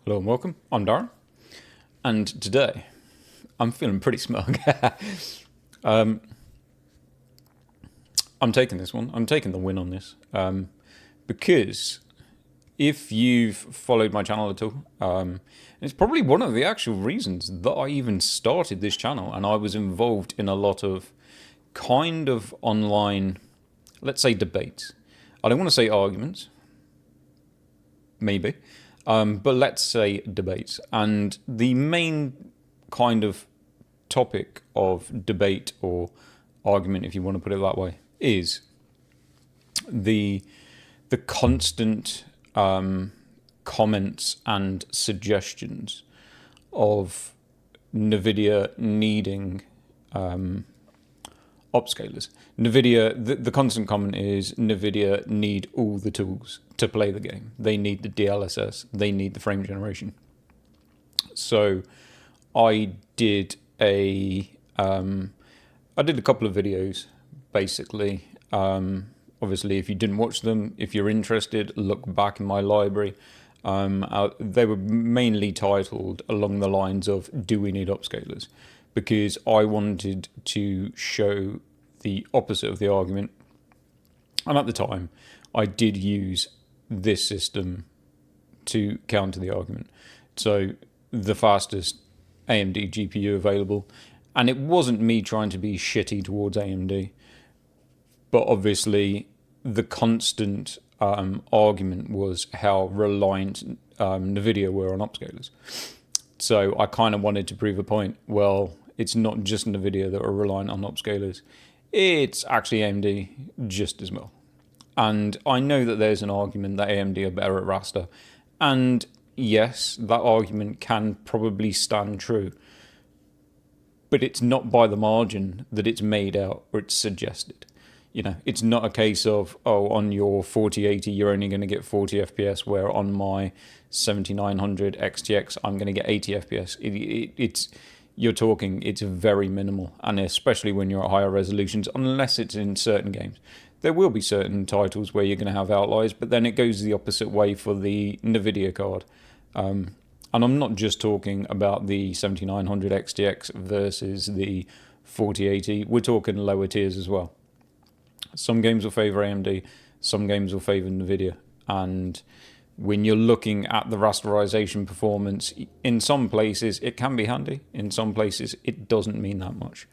Hello and welcome. I'm Darren, and today I'm feeling pretty smug. I'm taking this one. I'm taking the win on this because if you've followed my channel at all, it's probably one of the actual reasons that I even started this channel, and I was involved in a lot of kind of online, let's say, debates. I don't want to say arguments, maybe. But let's say debates. And the main kind of topic of debate or argument, if you want to put it that way, is the constant comments and suggestions of NVIDIA needing upscalers. NVIDIA, the constant comment is NVIDIA need all the tools to play the game. They need the DLSS, they need the frame generation. So I did a couple of videos, basically. Obviously, if you didn't watch them, if you're interested, look back in my library. They were mainly titled along the lines of, do we need upscalers? Because I wanted to show the opposite of the argument. And at the time, I did use this system to counter the argument. So the fastest AMD GPU available. And it wasn't me trying to be shitty towards AMD. But obviously, the constant argument was how reliant NVIDIA were on upscalers. So I kind of wanted to prove a point. Well, it's not just NVIDIA that are reliant on upscalers. It's actually AMD just as well. And I know that there's an argument that AMD are better at raster. And yes, that argument can probably stand true. But it's not by the margin that it's made out or it's suggested. You know, it's not a case of, oh, on your 4080 you're only going to get 40 FPS, where on my 7900 XTX I'm going to get 80 FPS. You're talking, it's very minimal, and especially when you're at higher resolutions, unless it's in certain games. There will be certain titles where you're going to have outliers, but then it goes the opposite way for the NVIDIA card. And I'm not just talking about the 7900 XTX versus the 4080. We're talking lower tiers as well. Some games will favour AMD, some games will favour NVIDIA. And when you're looking at the rasterization performance, in some places it can be handy, in some places it doesn't mean that much.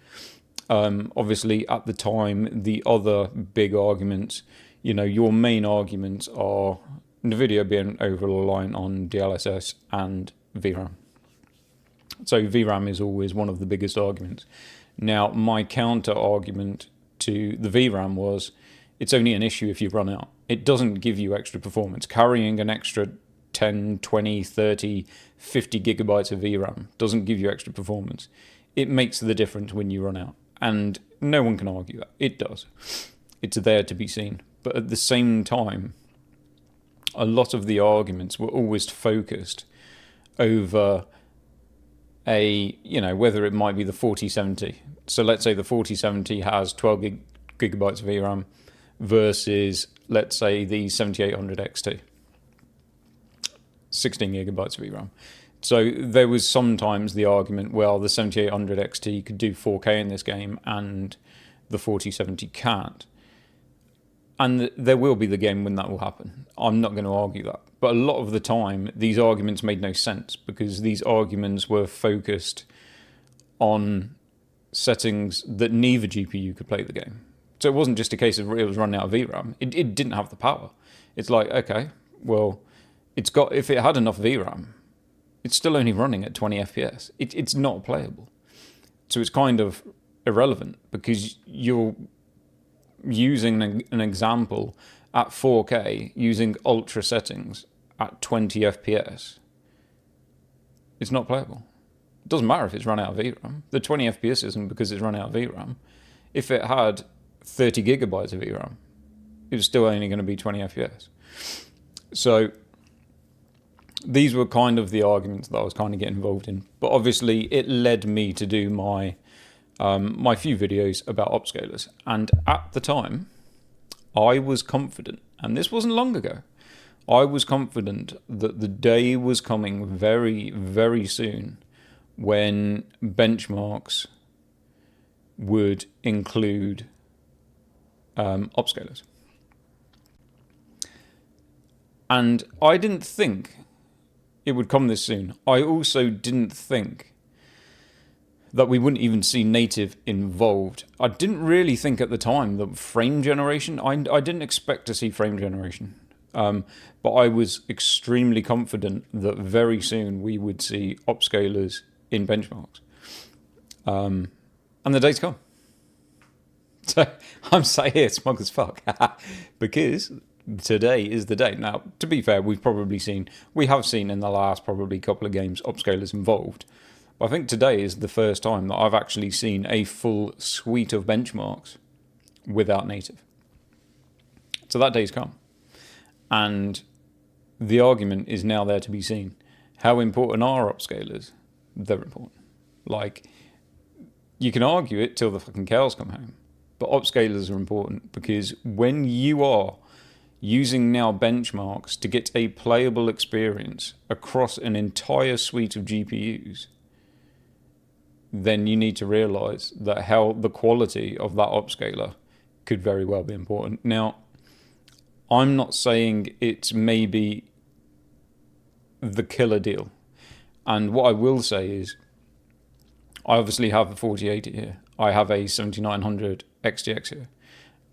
Obviously, at the time, the other big arguments, your main arguments are NVIDIA being over-reliant on DLSS and VRAM. So VRAM is always one of the biggest arguments. Now, my counter-argument to the VRAM was, it's only an issue if you run out. It doesn't give you extra performance. Carrying an extra 10, 20, 30, 50 gigabytes of VRAM doesn't give you extra performance. It makes the difference when you run out. And no one can argue that. It does. It's there to be seen. But at the same time, a lot of the arguments were always focused over whether it might be the 4070. So let's say the 4070 has 12 gigabytes of VRAM versus, let's say, the 7800 XT, 16 gigabytes of VRAM. So there was sometimes the argument, well, the 7800 XT could do 4K in this game and the 4070 can't. And there will be the game when that will happen. I'm not going to argue that. But a lot of the time, these arguments made no sense because these arguments were focused on settings that neither GPU could play the game. So it wasn't just a case of it was running out of VRAM. It didn't have the power. It's like, okay, well, if it had enough VRAM, it's still only running at 20 FPS. It's not playable. So it's kind of irrelevant because you're using an example at 4K using ultra settings at 20 FPS. It's not playable. It doesn't matter if it's run out of VRAM. The 20 FPS isn't because it's run out of VRAM. If it had 30 gigabytes of VRAM, it was still only going to be 20 FPS. So these were kind of the arguments that I was kind of getting involved in. But obviously it led me to do my few videos about upscalers. And at the time, I was confident, and this wasn't long ago, I was confident that the day was coming very, very soon when benchmarks would include upscalers. And I didn't think it would come this soon. I also didn't think that we wouldn't even see native involved. I didn't really think at the time that frame generation, I didn't expect to see frame generation. But I was extremely confident that very soon we would see upscalers in benchmarks. And the day's come. So I'm sat here smug as fuck because today is the day. Now, to be fair, we have seen in the last probably couple of games upscalers involved. But I think today is the first time that I've actually seen a full suite of benchmarks without native. So that day's come. And the argument is now there to be seen. How important are upscalers? They're important. Like, you can argue it till the fucking cows come home. But upscalers are important because when you are using now benchmarks to get a playable experience across an entire suite of GPUs, then you need to realize that how the quality of that upscaler could very well be important. Now, I'm not saying it's maybe the killer deal. And what I will say is, I obviously have a 4080 here. I have a 7900 XTX here.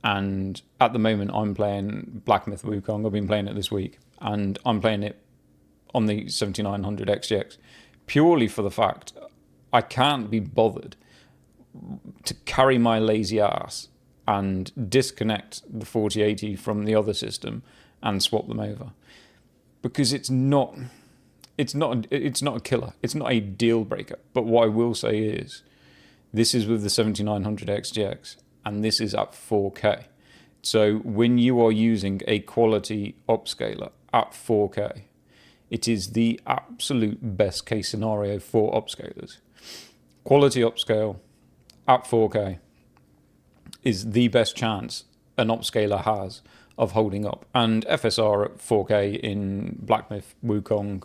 And at the moment, I'm playing Black Myth Wukong. I've been playing it this week. And I'm playing it on the 7900 XTX purely for the fact I can't be bothered to carry my lazy ass and disconnect the 4080 from the other system and swap them over, because it's not a killer. It's not a deal breaker. But what I will say is, this is with the 7900 XTX, and this is at 4K. So when you are using a quality upscaler at 4K, it is the absolute best case scenario for upscalers. Quality upscale at 4K is the best chance an upscaler has of holding up. And FSR at 4K in Black Myth Wukong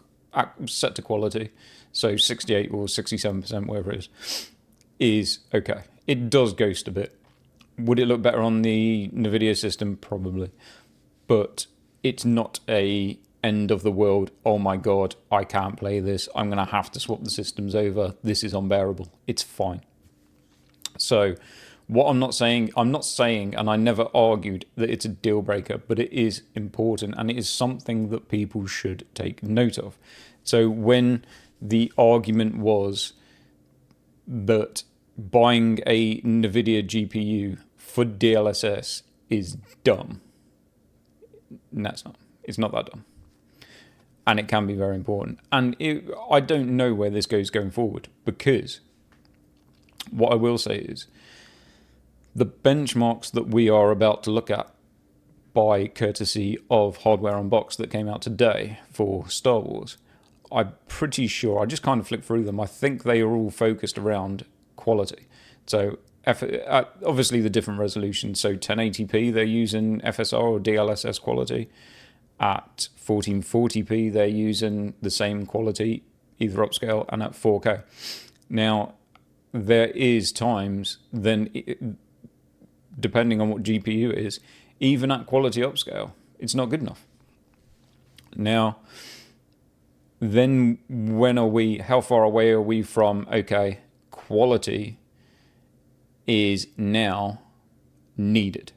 set to quality, so 68 or 67%, whatever it is okay. It does ghost a bit. Would it look better on the NVIDIA system? Probably. But it's not a end of the world, oh my god, I can't play this, I'm going to have to swap the systems over, this is unbearable. It's fine. So what I'm not saying, and I never argued that it's a deal breaker, but it is important, and it is something that people should take note of. So when the argument was that buying a NVIDIA GPU for DLSS is dumb, no, it's not. It's not that dumb. And it can be very important. And I don't know where this goes going forward, because what I will say is the benchmarks that we are about to look at, by courtesy of Hardware Unboxed that came out today for Star Wars, I'm pretty sure, I just kind of flipped through them, I think they are all focused around quality. So obviously the different resolutions, so 1080p they're using FSR or DLSS quality. At 1440p, they're using the same quality, either upscale, and at 4K. Now, there is times then, depending on what GPU it is, even at quality upscale, it's not good enough. Now, then how far away are we from, okay, quality is now needed.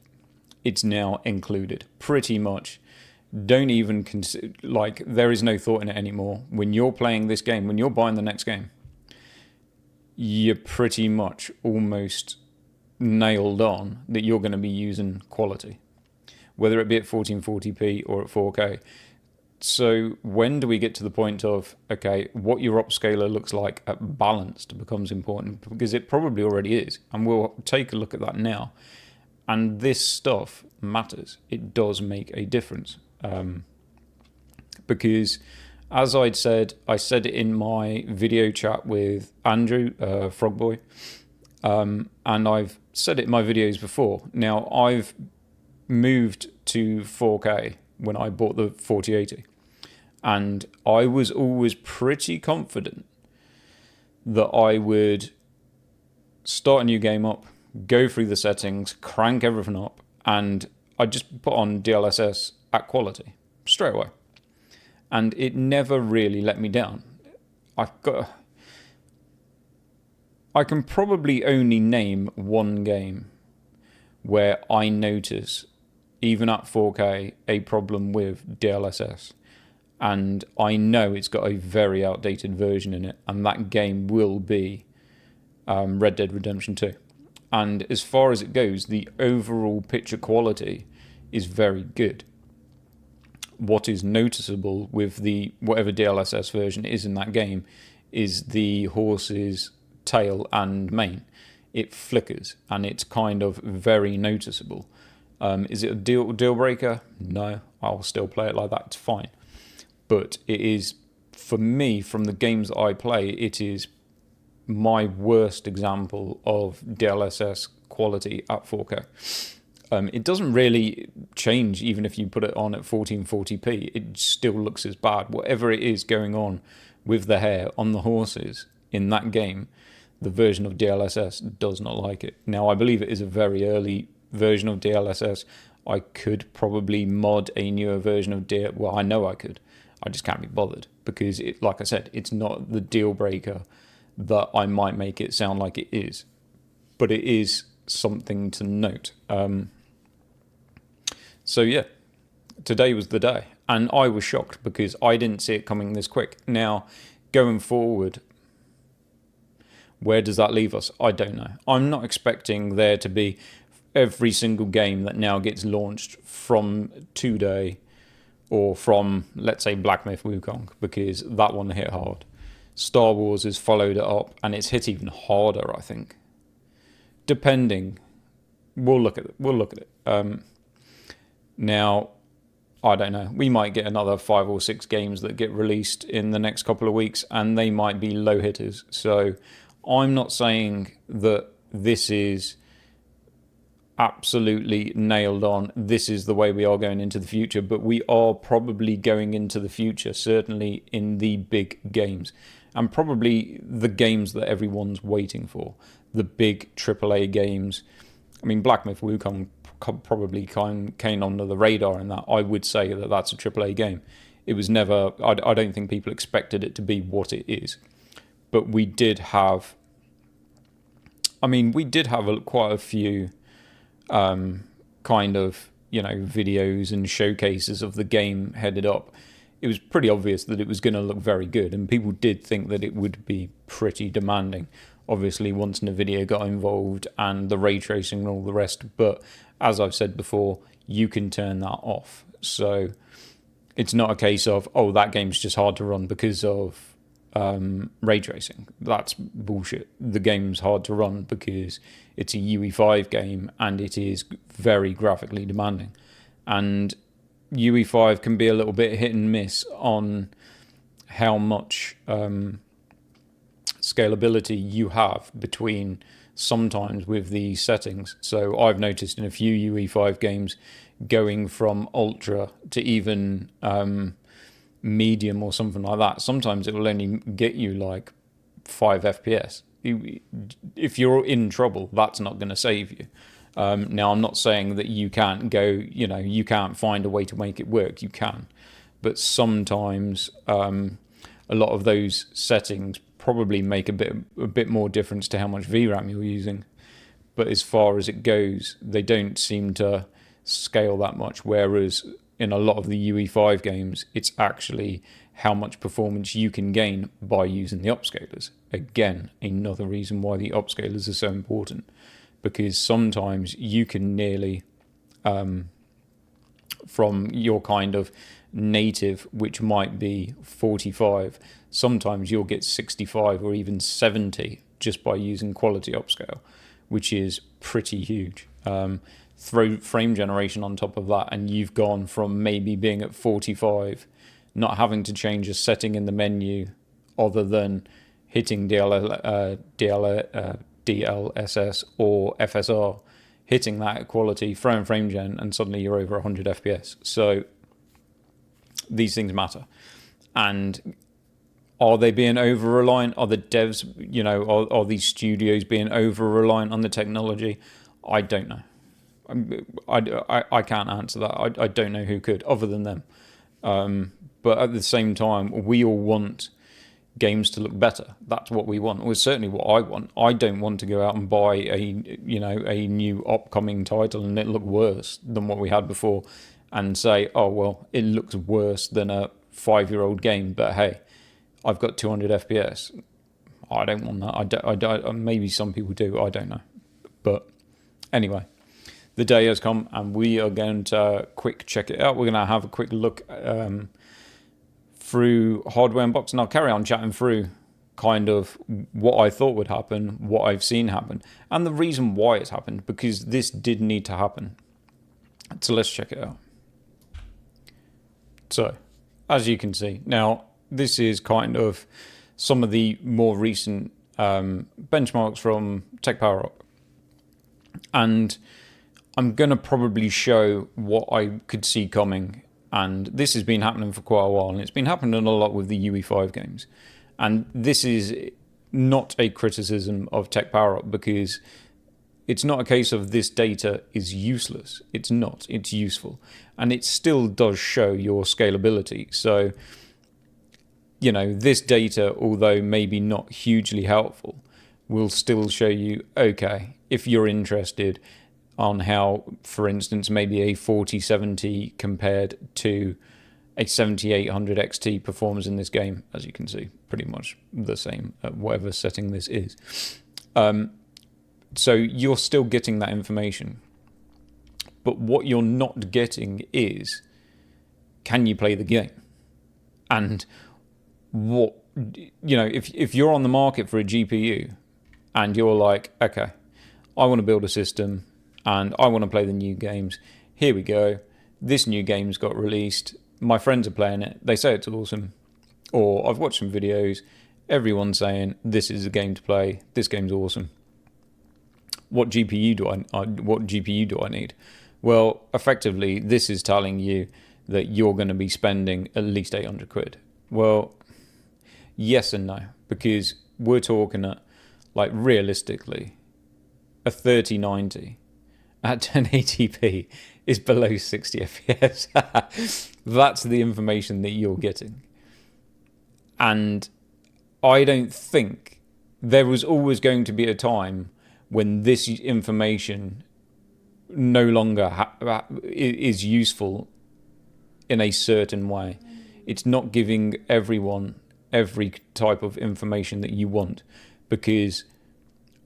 It's now included, pretty much. Don't even consider, like, there is no thought in it anymore. When you're playing this game, when you're buying the next game, you're pretty much almost nailed on that you're going to be using quality, whether it be at 1440p or at 4K. So when do we get to the point of, okay, what your upscaler looks like at balanced becomes important, because it probably already is, and we'll take a look at that now. And this stuff matters. It does make a difference. Because as I said it in my video chat with Andrew, Frogboy, and I've said it in my videos before. Now, I've moved to 4K when I bought the 4080. And I was always pretty confident that I would start a new game up, go through the settings, crank everything up, and I just put on DLSS at quality straight away. And it never really let me down. I can probably only name one game where I notice, even at 4K, a problem with DLSS. And I know it's got a very outdated version in it, and that game will be Red Dead Redemption 2. And as far as it goes, the overall picture quality is very good. What is noticeable with the whatever DLSS version is in that game is the horse's tail and mane. It flickers, and it's kind of very noticeable. Is it a deal breaker? No, I'll still play it like that. It's fine. But it is, for me, from the games that I play, it is my worst example of DLSS quality at 4K. It doesn't really change even if you put it on at 1440p. It still looks as bad. Whatever it is going on with the hair on the horses in that game, the version of DLSS does not like it. Now, I believe it is a very early version of DLSS. I could probably mod a newer version of well, I know I could. I just can't be bothered because, like I said, it's not the deal breaker that I might make it sound like it is. But it is something to note. So yeah, today was the day. And I was shocked because I didn't see it coming this quick. Now, going forward, where does that leave us? I don't know. I'm not expecting there to be every single game that now gets launched from today or from, let's say, Black Myth Wukong, because that one hit hard. Star Wars has followed it up, and it's hit even harder, I think. Depending. We'll look at it. Now, I don't know. We might get another 5 or 6 games that get released in the next couple of weeks, and they might be low hitters. So I'm not saying that this is absolutely nailed on. This is the way we are going into the future, but we are probably going into the future, certainly in the big games, and probably the games that everyone's waiting for, the big AAA games. I mean, Black Myth Wukong probably came under the radar in that. I would say that that's a AAA game. It was never, I don't think people expected it to be what it is. But we did have quite a few kind of, videos and showcases of the game headed up. It was pretty obvious that it was going to look very good, and people did think that it would be pretty demanding. Obviously, once NVIDIA got involved and the ray tracing and all the rest, but as I've said before, you can turn that off. So it's not a case of, oh, that game's just hard to run because of ray tracing. That's bullshit. The game's hard to run because it's a UE5 game and it is very graphically demanding. And UE5 can be a little bit hit and miss on how much scalability you have between sometimes with the settings. So I've noticed in a few UE5 games going from ultra to even medium or something like that, sometimes it will only get you like 5 FPS. If you're in trouble, that's not going to save you. Now, I'm not saying that you can't go, you can't find a way to make it work. You can. But sometimes a lot of those settings probably make a bit more difference to how much VRAM you're using. But as far as it goes, they don't seem to scale that much, whereas in a lot of the UE5 games, it's actually how much performance you can gain by using the upscalers. Again, another reason why the upscalers are so important, because sometimes you can nearly, from your kind of native, which might be 45, sometimes you'll get 65 or even 70 just by using quality upscale, which is pretty huge. Throw frame generation on top of that, and you've gone from maybe being at 45, not having to change a setting in the menu other than hitting DLSS or FSR, hitting that at quality, throwing frame gen, and suddenly you're over 100 FPS. So these things matter. And are they being over-reliant? Are the devs, are these studios being over-reliant on the technology? I don't know. I can't answer that. I don't know who could, other than them. But at the same time, we all want games to look better. That's what we want. Well, certainly what I want. I don't want to go out and buy a new upcoming title and it look worse than what we had before, and say, oh well, it looks worse than a 5-year-old game. But hey, I've got 200 FPS. I don't want that. I don't. Maybe some people do. I don't know. But anyway, the day has come, and we are going to quick check it out. We're going to have a quick look through Hardware Unboxed, and I'll carry on chatting through kind of what I thought would happen, what I've seen happen, and the reason why it's happened, because this did need to happen. So let's check it out. So, as you can see, now this is kind of some of the more recent benchmarks from Tech Power Up. And I'm going to probably show what I could see coming. And this has been happening for quite a while. And it's been happening a lot with the UE5 games. And this is not a criticism of Tech Power Up, because it's not a case of this data is useless. It's not. It's useful. And it still does show your scalability. So, this data, although maybe not hugely helpful, will still show you, okay, if you're interested on how, for instance, maybe a 4070 compared to a 7800 XT performs in this game. As you can see, pretty much the same at whatever setting this is. So you're still getting that information. But what you're not getting is, can you play the game? And what, if you're on the market for a GPU and you're like, okay, I want to build a system and I want to play the new games. Here we go. This new game's got released. My friends are playing it. They say it's awesome. Or I've watched some videos. Everyone's saying this is a game to play. This game's awesome. What GPU do I need? Well, effectively, this is telling you that you're going to be spending at least 800 quid. Well, yes and no, because we're talking at, like, realistically, a 3090 at 1080p is below 60 FPS. That's the information that you're getting. And I don't think there was always going to be a time when this information no longer is useful in a certain way. It's not giving everyone every type of information that you want, because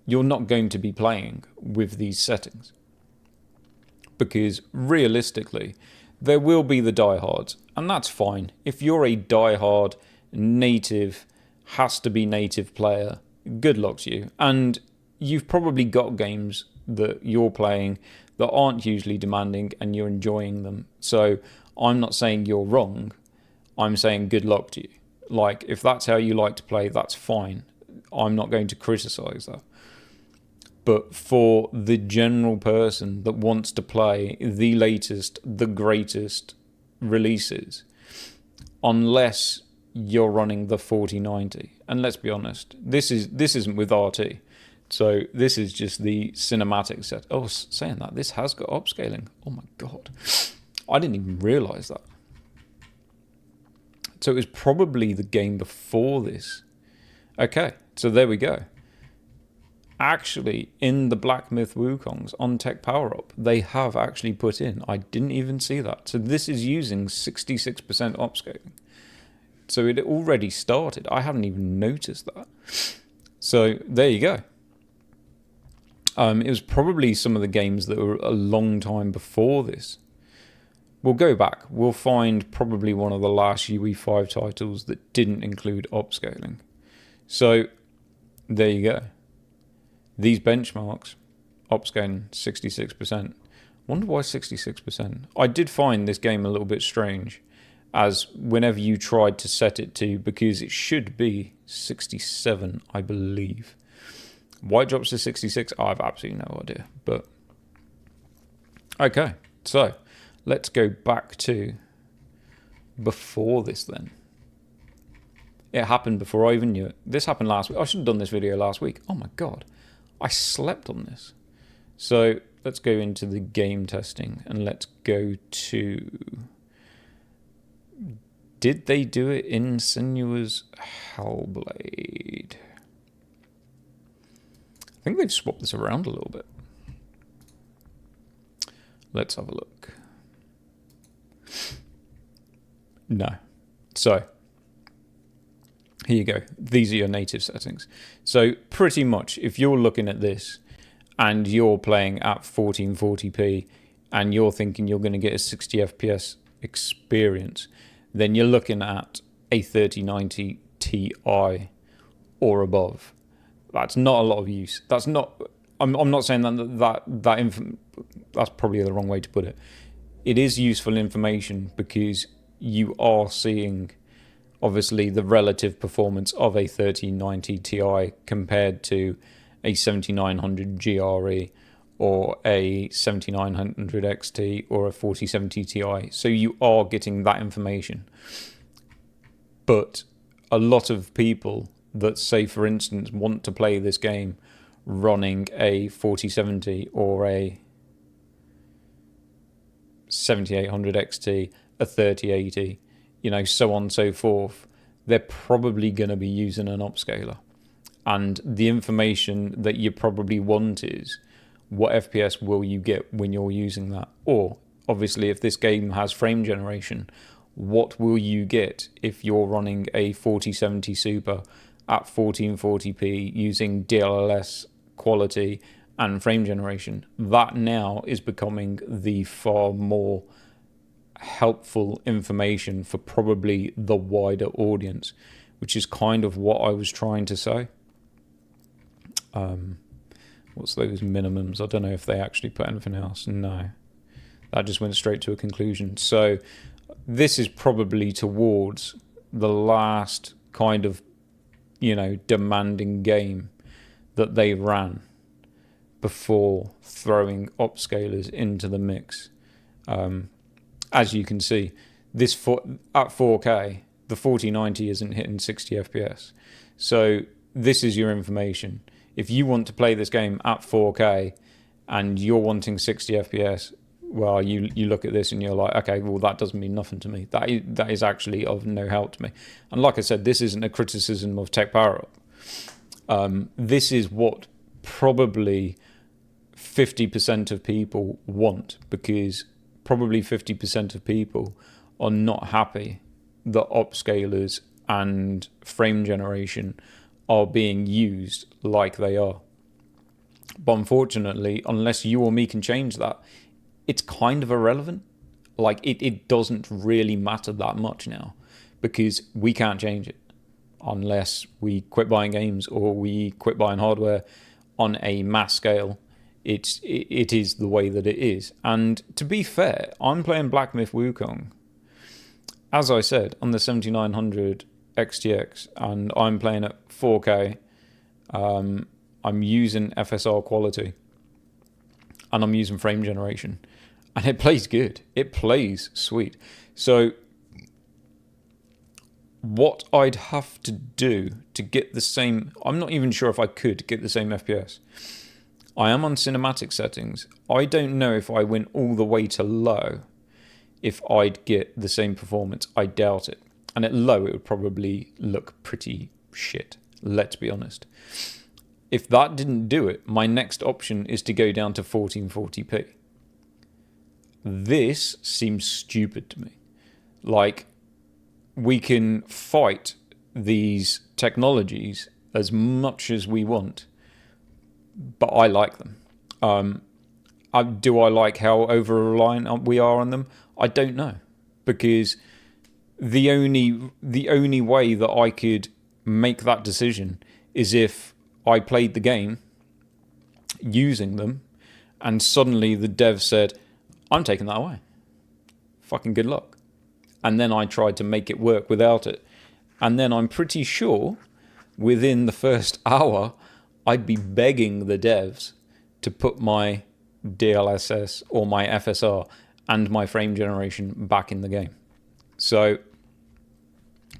you're not going to be playing with these settings. Because realistically, there will be the diehards, and that's fine. If you're a diehard native, has to be native player, good luck to you. And you've probably got games that you're playing that aren't hugely demanding and you're enjoying them. So I'm not saying you're wrong. I'm saying good luck to you. Like, if that's how you like to play, that's fine. I'm not going to criticize that. But for the general person that wants to play the latest, the greatest releases, unless you're running the 4090, and let's be honest, this isn't with RT. So this is just the cinematic set. Oh, saying that, this has got upscaling. Oh my God. I didn't even realize that. So it was probably the game before this. Okay, so there we go. Actually, in the Black Myth Wukongs on Tech Power Up, they have actually put in, I didn't even see that. So this is using 66% upscaling. So it already started. I haven't even noticed that. So there you go. It was probably some of the games that were a long time before this. We'll go back. We'll find probably one of the last UE5 titles that didn't include upscaling. So there you go. These benchmarks, upscaling 66%. Wonder why 66%? I did find this game a little bit strange, as whenever you tried to set it to, because it should be 67, I believe. Why it drops to 66, I have absolutely no idea. But okay, so let's go back to before this then. It happened before I even knew it. This happened last week. I should have done this video last week. Oh my God. I slept on this. So let's go into the game testing and let's go to... Did they do it in Senua's Hellblade? I think they've swapped this around a little bit. Let's have a look. No. So, here you go. These are your native settings. So, pretty much, if you're looking at this and you're playing at 1440p and you're thinking you're going to get a 60 FPS experience, then you're looking at a 3090 Ti or above. That's not a lot of use. That's not. I'm not saying that's probably the wrong way to put it. It is useful information because you are seeing, obviously, the relative performance of a 3090 Ti compared to a 7900 GRE or a 7900 XT or a 4070 Ti. So you are getting that information. But a lot of people that, say, for instance, want to play this game running a 4070 or a 7800 XT, a 3080, so on and so forth, they're probably going to be using an upscaler. And the information that you probably want is, what FPS will you get when you're using that? Or, obviously, if this game has frame generation, what will you get if you're running a 4070 Super at 1440p using DLSS quality and frame generation? That now is becoming the far more helpful information for probably the wider audience, which is kind of what I was trying to say. What's those minimums? I don't know if they actually put anything else. No, that just went straight to a conclusion. So this is probably towards the last kind of, demanding game that they ran before throwing upscalers into the mix. As you can see, at 4K, the 4090 isn't hitting 60 FPS. So this is your information. If you want to play this game at 4K and you're wanting 60 FPS, well, you look at this and you're like, okay, well, that doesn't mean nothing to me. That is actually of no help to me. And like I said, this isn't a criticism of Tech Power Up. This is what probably 50% of people want, because probably 50% of people are not happy that upscalers and frame generation are being used like they are. But unfortunately, unless you or me can change that, it's kind of irrelevant. Like, it doesn't really matter that much now, because we can't change it unless we quit buying games or we quit buying hardware on a mass scale. It is the way that it is. And to be fair, I'm playing Black Myth Wukong, as I said, on the 7900 XTX, and I'm playing at 4K. I'm using FSR quality, and I'm using frame generation, and it plays good. It plays sweet. So what I'd have to do to get the same, I'm not even sure if I could get the same FPS. I am on cinematic settings. I don't know if I went all the way to low if I'd get the same performance. I doubt it. And at low, it would probably look pretty shit, let's be honest. If that didn't do it, my next option is to go down to 1440p. This seems stupid to me. Like, we can fight these technologies as much as we want, but I like them. Do I like how over-reliant we are on them? I don't know, because the only way that I could make that decision is if I played the game using them, and suddenly the dev said, I'm taking that away. Fucking good luck. And then I tried to make it work without it. And then I'm pretty sure within the first hour, I'd be begging the devs to put my DLSS or my FSR and my frame generation back in the game. So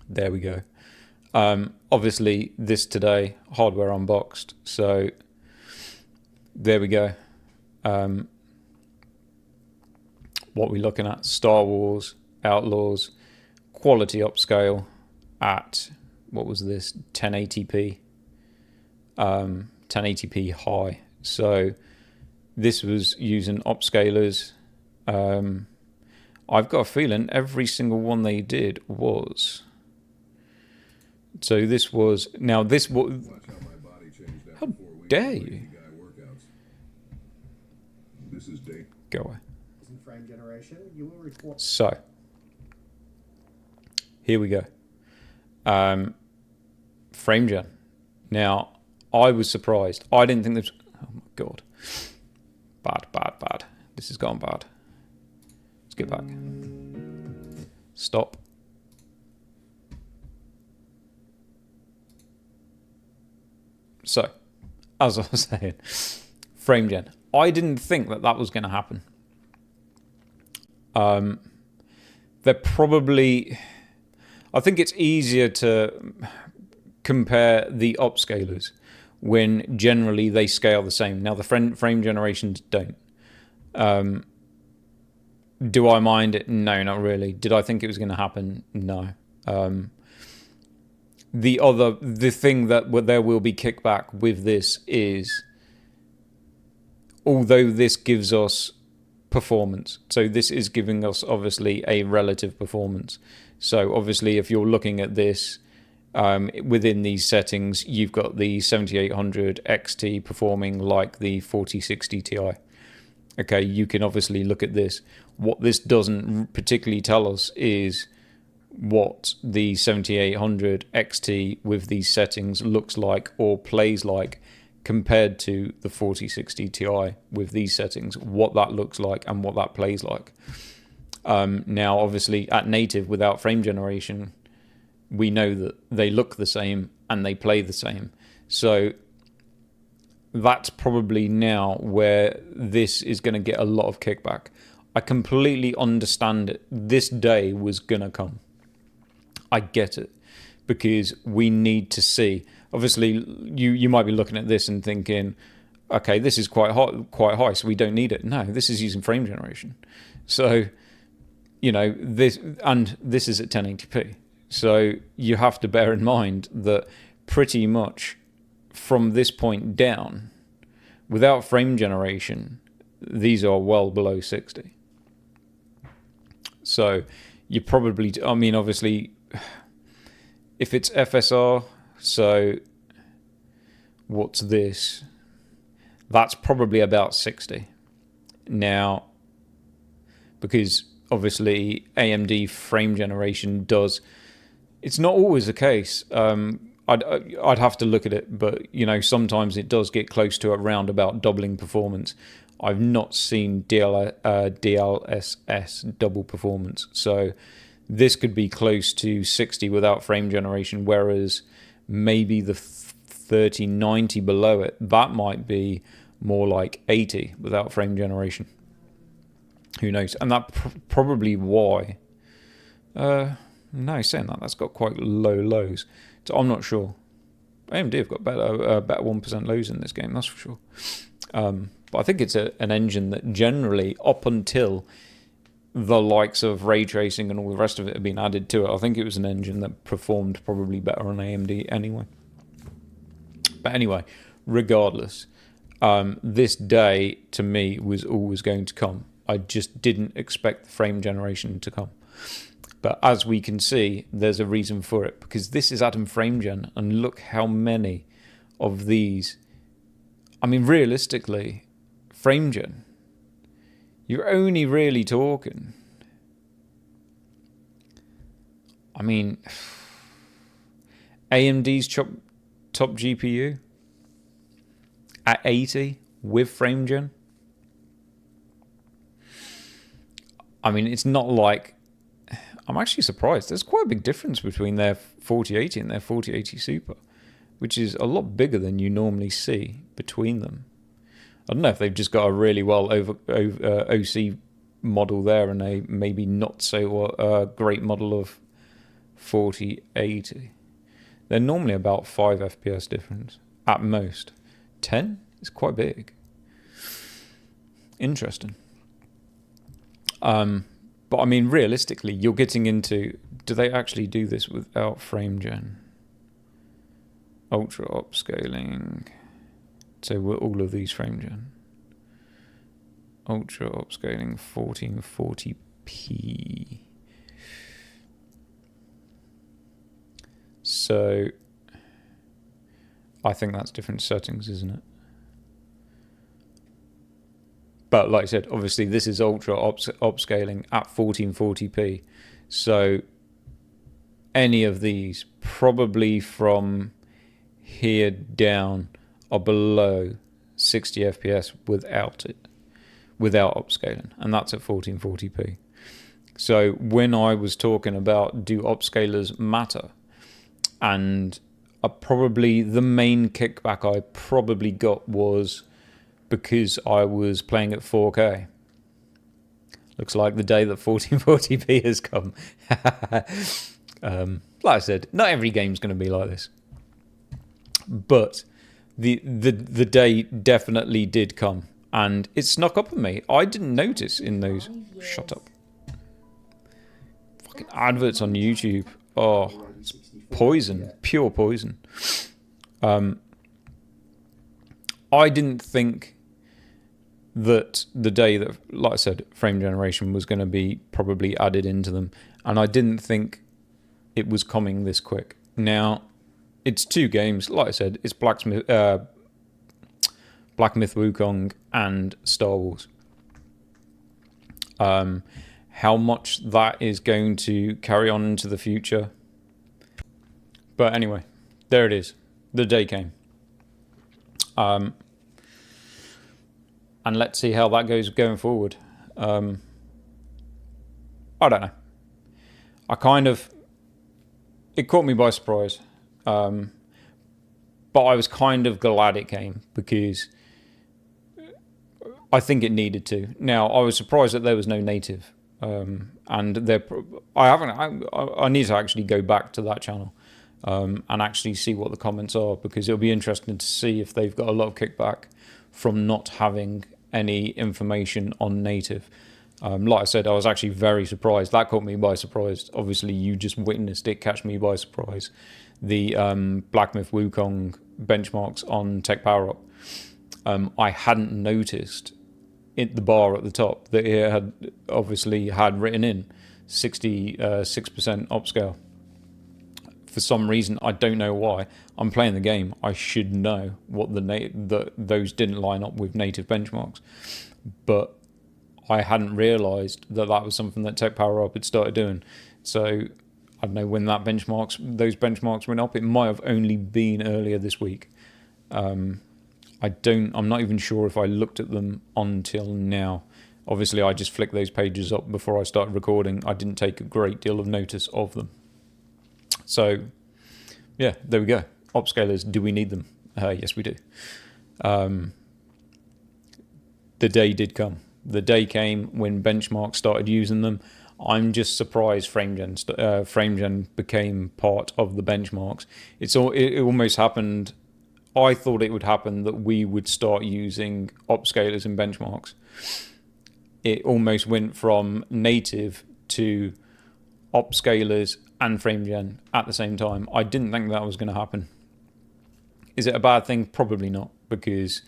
there we go. Obviously, this today, hardware unboxed. So there we go. What we're looking at: Star Wars Outlaws, quality upscale at, what was this, 1080p, 1080p high. So this was using upscalers. I've got a feeling every single one they did was. So this was, now this was, how dare you? Go away. Frame generation, you will report. So here we go. Frame gen. Now I was surprised. I didn't think this. Oh my god. Bad. This has gone bad. Let's get back. Stop. So, as I was saying, frame gen. I didn't think that was going to happen. They're probably, I think it's easier to compare the upscalers when generally they scale the same. Now the frame generations don't. Do I mind it? No, not really. Did I think it was going to happen? No. The thing that there will be kickback with this is, although this gives us performance, so this is giving us obviously a relative performance. So obviously if you're looking at this within these settings, you've got the 7800 XT performing like the 4060 Ti. Okay, you can obviously look at this. What this doesn't particularly tell us is what the 7800 XT with these settings looks like or plays like compared to the 4060 Ti with these settings, what that looks like and what that plays like. Now, obviously, at native, without frame generation, we know that they look the same and they play the same. So that's probably now where this is going to get a lot of kickback. I completely understand it. This day was going to come. I get it, because we need to see. Obviously, you might be looking at this and thinking, okay, this is quite high, so we don't need it. No, this is using frame generation. So, this is at 1080p. So you have to bear in mind that pretty much from this point down, without frame generation, these are well below 60. So you probably, obviously, if it's FSR, so what's this? That's probably about 60. Now, because obviously AMD frame generation does, it's not always the case. I'd have to look at it, but sometimes it does get close to around about doubling performance. I've not seen DLSS double performance, so this could be close to 60 without frame generation, whereas maybe the 3090 below it, that might be more like 80 without frame generation. Who knows? And that probably why. No, saying that's got quite low lows. So I'm not sure. AMD have got better 1% lows in this game, that's for sure. But I think it's an engine that generally, up until the likes of ray tracing and all the rest of it have been added to it, I think it was an engine that performed probably better on AMD anyway. But anyway, regardless, this day to me was always going to come. I just didn't expect the frame generation to come. But as we can see, there's a reason for it, because this is Atom Frame Gen, and look how many of these. Realistically, Frame Gen, you're only really talking. AMD's top GPU at 80 with Frame Gen. It's not like, I'm actually surprised. There's quite a big difference between their 4080 and their 4080 Super, which is a lot bigger than you normally see between them. I don't know if they've just got a really well OC model there and a maybe not so great model of 4080. They're normally about 5 FPS difference at most. 10 is quite big. Interesting. But I mean, realistically, you're getting into, do they actually do this without frame gen? Ultra upscaling. So were all of these frame gen? Ultra upscaling 1440p. So I think that's different settings, isn't it? But like I said, obviously this is ultra upscaling at 1440p. So any of these, probably from here down, are below 60 FPS without upscaling, and that's at 1440p. So when I was talking about do upscalers matter, and probably the main kickback I probably got was because I was playing at 4K. Looks like the day that 1440p has come. Like I said, not every game's going to be like this, but the day definitely did come, and it snuck up on me. I didn't notice in those. Shut up. Fucking adverts on YouTube. Oh, it's poison, pure poison. I didn't think that the day that, like I said, frame generation was going to be probably added into them, and I didn't think it was coming this quick. Now, it's 2 games. Like I said, it's Black Myth Wukong and Star Wars. How much that is going to carry on into the future. But anyway, there it is. The day came. And let's see how that goes going forward. I don't know. It caught me by surprise. But I was kind of glad it came because I think it needed to. Now, I was surprised that there was no native. And I need to actually go back to that channel and actually see what the comments are, because it'll be interesting to see if they've got a lot of kickback from not having any information on native. Like I said, I was actually very surprised. That caught me by surprise. Obviously, you just witnessed it catch me by surprise. The Black Myth Wukong benchmarks on Tech Power Up. I hadn't noticed the bar at the top that it had obviously had written in 66% upscale. For some reason, I don't know why. I'm playing the game. I should know what those didn't line up with native benchmarks, but I hadn't realised that was something that Tech Power Up had started doing. So I don't know when those benchmarks went up. It might have only been earlier this week. I'm not even sure if I looked at them until now. Obviously, I just flicked those pages up before I started recording. I didn't take a great deal of notice of them. So, yeah, there we go. Upscalers, do we need them? Yes, we do. The day did come. The day came when benchmarks started using them. I'm just surprised FrameGen became part of the benchmarks. It almost happened. I thought it would happen that we would start using upscalers in benchmarks. It almost went from native to upscalers and FrameGen at the same time. I didn't think that was going to happen. Is it a bad thing? Probably not, because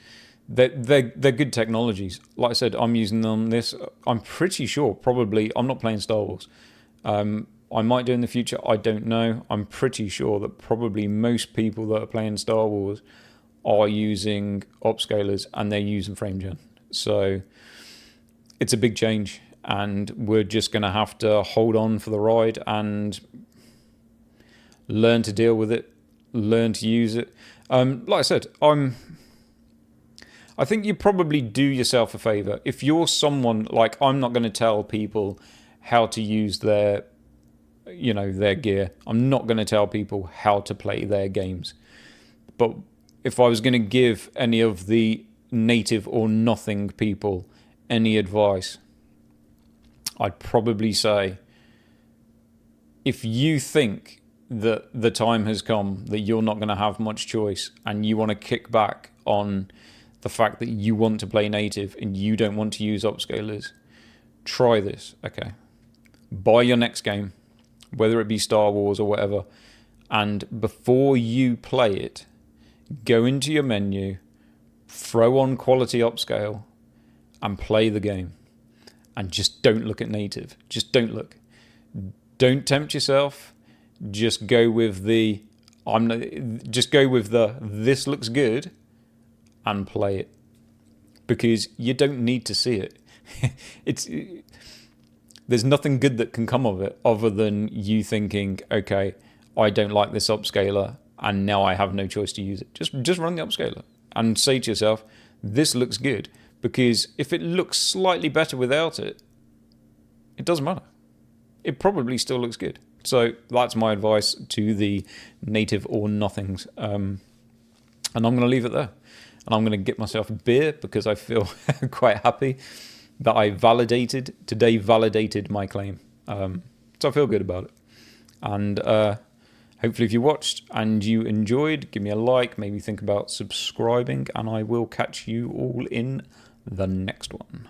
they're good technologies. Like I said, I'm using them on this. I'm pretty sure, probably, I'm not playing Star Wars. I might do in the future, I don't know. I'm pretty sure that probably most people that are playing Star Wars are using upscalers and they're using FrameGen. So it's a big change, and we're just going to have to hold on for the ride and learn to deal with it, learn to use it. Like I said, I think you probably do yourself a favor. If you're someone, like, I'm not going to tell people how to use their gear. I'm not going to tell people how to play their games. But if I was going to give any of the native or nothing people any advice, I'd probably say, if you think that the time has come that you're not going to have much choice and you want to kick back on the fact that you want to play native and you don't want to use upscalers, try this, okay? Buy your next game, whether it be Star Wars or whatever, and before you play it, go into your menu, throw on quality upscale, and play the game. And just don't look at native. Just don't look. Don't tempt yourself. Just go with the this looks good and play it, because you don't need to see it. There's nothing good that can come of it other than you thinking, okay, I don't like this upscaler and now I have no choice to use it. Just run the upscaler and say to yourself, this looks good, because if it looks slightly better without it, it doesn't matter. It probably still looks good. So that's my advice to the native or nothings. And I'm going to leave it there. And I'm going to get myself a beer because I feel quite happy that today validated my claim. So I feel good about it. And hopefully if you watched and you enjoyed, give me a like, maybe think about subscribing, and I will catch you all in the next one.